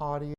audio.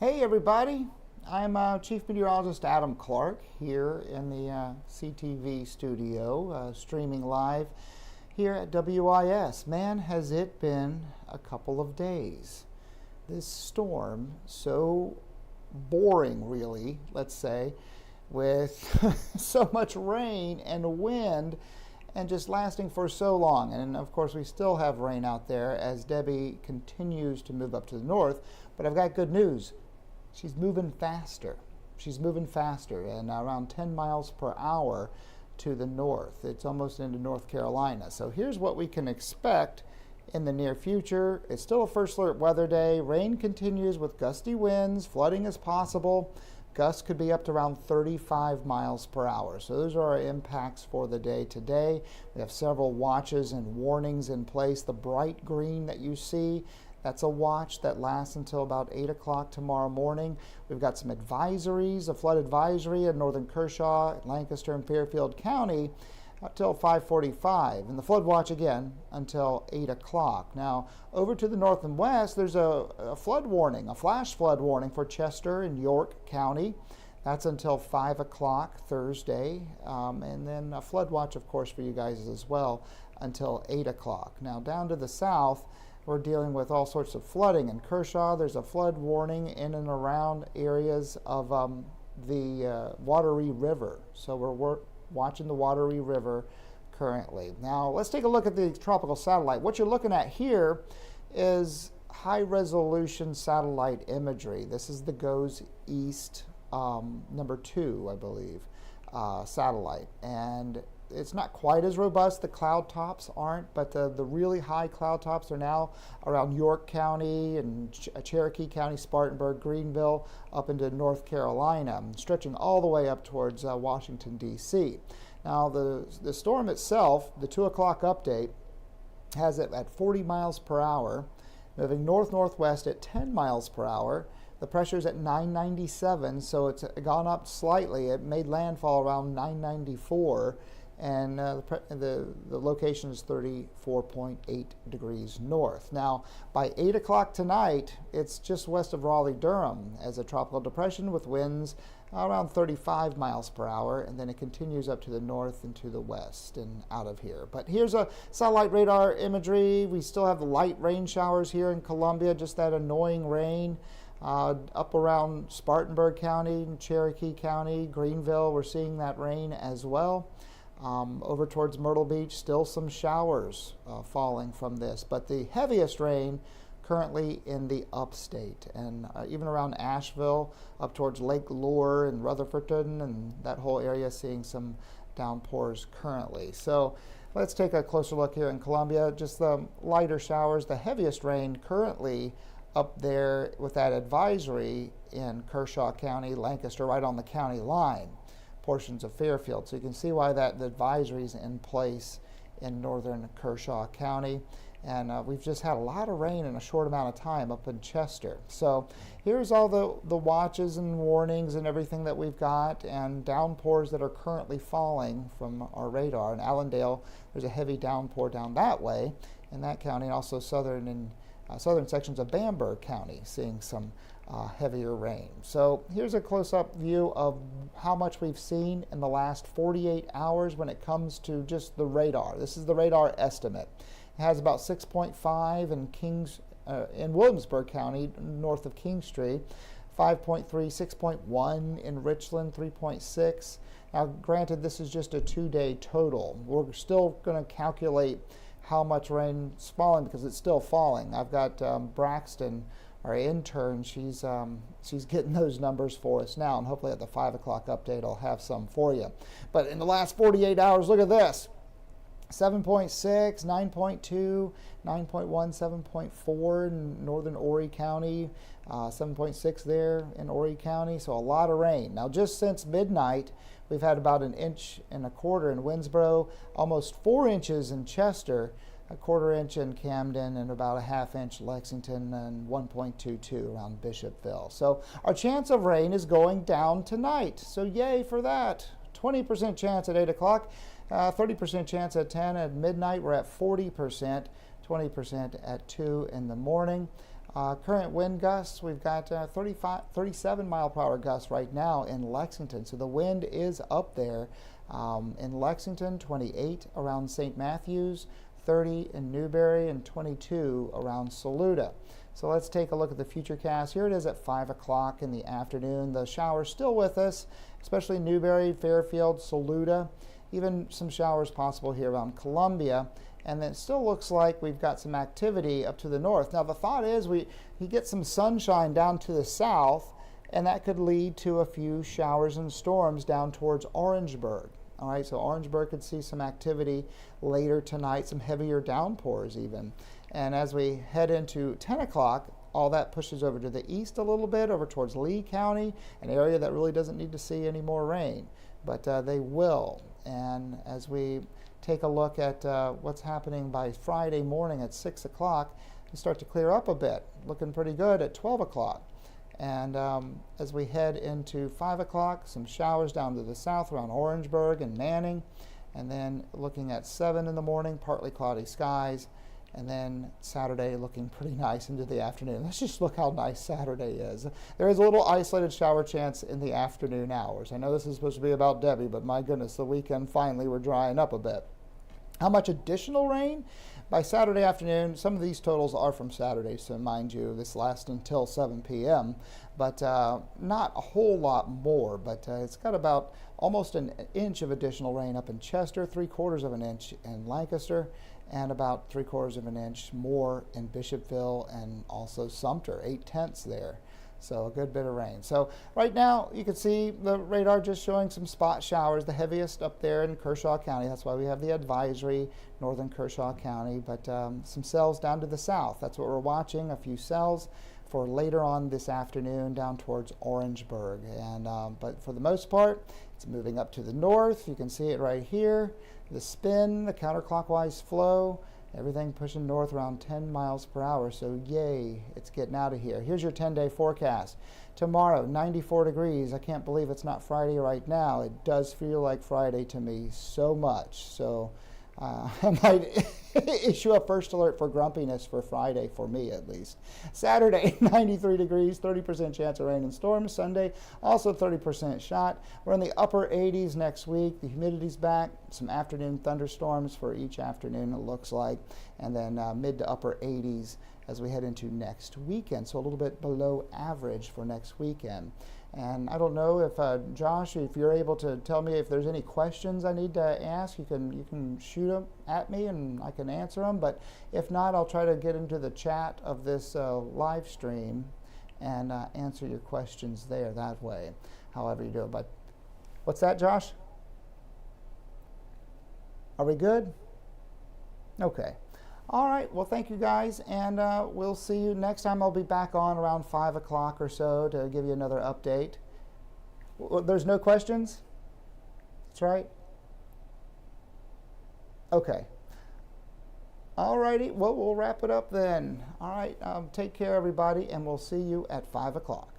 Hey everybody, I'm Chief Meteorologist Adam Clark here in the CTV studio, streaming live here at WIS. Man, has it been a couple of days. This storm, so boring really, let's say, with so much rain and wind and just lasting for so long. And of course we still have rain out there as Debby continues to move up to the north, but I've got good news. She's moving faster. She's moving faster and around 10 miles per hour to the north. It's almost into North Carolina. So here's what we can expect in the near future. It's still a first alert weather day. Rain continues with gusty winds. Flooding is possible. Gusts could be up to around 35 miles per hour. So those are our impacts for the day today. We have several watches and warnings in place. The bright green that you see, that's a watch that lasts until about 8 o'clock tomorrow morning. We've got some advisories, a flood advisory in northern Kershaw, Lancaster, and Fairfield County until 5:45, and the flood watch again until 8 o'clock. Now, over to the north and west, there's a flood warning, a flash flood warning for Chester and York County. That's until 5 o'clock Thursday, and then a flood watch, of course, for you guys as well until 8 o'clock. Now, down to the south, we're dealing with all sorts of flooding. In Kershaw, there's a flood warning in and around areas of the Wateree River. So we're watching the Wateree River currently. Now, let's take a look at the tropical satellite. What you're looking at here is high-resolution satellite imagery. This is the GOES East number 2, I believe, satellite. And it's not quite as robust. The cloud tops aren't, but the really high cloud tops are now around York County and Cherokee County, Spartanburg, Greenville, up into North Carolina, stretching all the way up towards Washington, D.C. Now, the storm itself, the 2 o'clock update, has it at 40 miles per hour, moving north-northwest at 10 miles per hour. The pressure's at 997, so it's gone up slightly. It made landfall around 994. And the location is 34.8 degrees north. Now, by 8 o'clock tonight, it's just west of Raleigh-Durham as a tropical depression with winds around 35 miles per hour, and then it continues up to the north and to the west and out of here. But here's a satellite radar imagery. We still have the light rain showers here in Columbia, just that annoying rain. Up around Spartanburg County, Cherokee County, Greenville, we're seeing that rain as well. Over towards Myrtle Beach, still some showers falling from this, but the heaviest rain currently in the upstate and even around Asheville, up towards Lake Lure and Rutherfordton, and that whole area seeing some downpours currently. So let's take a closer look here in Columbia. Just the lighter showers, the heaviest rain currently up there with that advisory in Kershaw County, Lancaster, right on the county line. Portions of Fairfield. So you can see why the advisory is in place in northern Kershaw County. And we've just had a lot of rain in a short amount of time up in Chester. So here's all the watches and warnings and everything that we've got, and downpours that are currently falling from our radar. In Allendale, there's a heavy downpour down that way in that county, and also southern sections of Bamberg County seeing some heavier rain. So here's a close-up view of how much we've seen in the last 48 hours when it comes to just the radar. This is the radar estimate. It has about 6.5 in Williamsburg County, north of King Street, 5.3, 6.1 in Richland, 3.6. Now, granted, this is just a 2-day total. We're still going to calculate how much rain is falling because it's still falling. I've got Braxton, our intern, she's getting those numbers for us now, and hopefully at the 5 o'clock update I'll have some for you. But in the last 48 hours, look at this. 7.6, 9.2, 9.1, 7.4 in northern Horry County, 7.6 there in Horry County, so a lot of rain. Now, just since midnight, we've had about 1.25 inches in Winsboro, almost 4 inches in Chester, 1/4 inch in Camden, and about a 1/2 inch Lexington, and 1.22 around Bishopville. So our chance of rain is going down tonight, so yay for that. 20% chance at 8 o'clock. 30% chance at 10. At midnight, we're at 40%, 20% at 2 in the morning. Current wind gusts, we've got 37 mile per hour gusts right now in Lexington. So the wind is up there. In Lexington, 28 around St. Matthews, 30 in Newberry, and 22 around Saluda. So let's take a look at the futurecast. Here it is at 5 o'clock in the afternoon. The showers still with us, especially Newberry, Fairfield, Saluda. Even some showers possible here around Columbia. And then it still looks like we've got some activity up to the north. Now the thought is we get some sunshine down to the south, and that could lead to a few showers and storms down towards Orangeburg. All right, so Orangeburg could see some activity later tonight, some heavier downpours even. And as we head into 10 o'clock, all that pushes over to the east a little bit, over towards Lee County, an area that really doesn't need to see any more rain, but they will. And as we take a look at what's happening by Friday morning at 6 o'clock, we start to clear up a bit, looking pretty good at 12 o'clock. And as we head into 5 o'clock, some showers down to the south around Orangeburg and Manning. And then looking at 7 in the morning, partly cloudy skies. And then Saturday looking pretty nice into the afternoon. Let's just look how nice Saturday is. There is a little isolated shower chance in the afternoon hours. I know this is supposed to be about Debbie, but my goodness, the weekend finally we're drying up a bit. How much additional rain? By Saturday afternoon, some of these totals are from Saturday, so mind you, this lasts until 7 p.m., but not a whole lot more, but it's got about almost 1 inch of additional rain up in Chester, 3/4 inch in Lancaster, and about 3/4 inch more in Bishopville and also Sumter, 8/10 there. So a good bit of rain. So right now you can see the radar just showing some spot showers, the heaviest up there in Kershaw County. That's why we have the advisory, northern Kershaw County, but some cells down to the south. That's what we're watching, a few cells for later on this afternoon down towards Orangeburg. And but for the most part, it's moving up to the north. You can see it right here. The spin, the counterclockwise flow, everything pushing north around 10 miles per hour. So yay, it's getting out of here. Here's your 10-day forecast. Tomorrow, 94 degrees. I can't believe it's not Friday right now. It does feel like Friday to me so much. So I might issue a first alert for grumpiness for Friday, for me at least. Saturday, 93 degrees, 30% chance of rain and storms. Sunday, also 30% shot. We're in the upper 80s next week. The humidity's back. Some afternoon thunderstorms for each afternoon, it looks like. And then mid to upper 80s as we head into next weekend. So a little bit below average for next weekend. And I don't know if, Josh, if you're able to tell me if there's any questions I need to ask, you can shoot them at me and I can answer them. But if not, I'll try to get into the chat of this live stream and answer your questions there that way, however you do it. But what's that, Josh? Are we good? Okay. All right, well, thank you guys, and we'll see you next time. I'll be back on around 5 o'clock or so to give you another update. There's no questions? That's right? Okay. All righty. Well, we'll wrap it up then. All right. Take care, everybody, and we'll see you at 5 o'clock.